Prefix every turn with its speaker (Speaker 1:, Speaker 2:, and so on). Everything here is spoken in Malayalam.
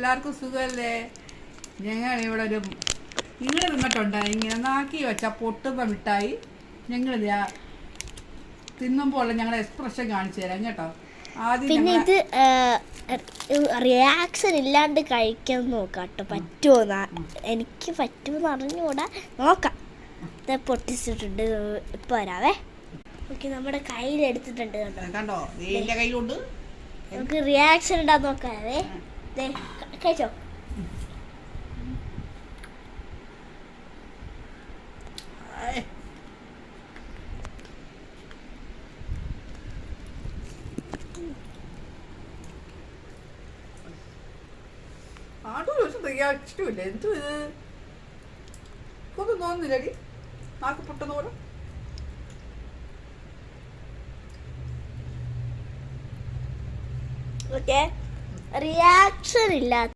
Speaker 1: എല്ലാവർക്കും സുഖമല്ലേ? ഞങ്ങൾ ഇവിടെ ഒരു നിങ്ങൾ നിന്നിട്ടുണ്ട് ഇങ്ങനെ നാക്കി വെച്ചാൽ പൊട്ടുന്ന മിഠായി ഞങ്ങൾ തിന്നുമ്പോൾ ഞങ്ങളുടെ എക്സ്പ്രഷൻ കാണിച്ചു തരാം കേട്ടോ. ആദ്യം
Speaker 2: പിന്നെ ഇത് റിയാക്ഷൻ ഇല്ലാണ്ട് കഴിക്കാൻ നോക്കാം കേട്ടോ. പറ്റുമോ? എനിക്ക് പറ്റുമെന്ന് അറിഞ്ഞുകൂടാ, നോക്കാം. ഇത് പൊട്ടിച്ചിട്ടുണ്ട്. ഇപ്പൊ വരാവേ. ഓക്കെ, നമ്മുടെ കയ്യിലെടുത്തിട്ടുണ്ട്
Speaker 1: കണ്ടോ, കയ്യിലുണ്ട്.
Speaker 2: നമുക്ക് റിയാക്ഷൻ ഉണ്ടാ നോക്കാവേ. കഴിച്ചോ?
Speaker 1: ഇഷ്ടമില്ല. എന്തു ഇത് ഒന്നും തോന്നുന്നില്ലടി, നാക്ക് പൊട്ടുന്ന പോലെ.
Speaker 2: ഓക്കെ, റിയാക്ഷൻ ഇല്ല.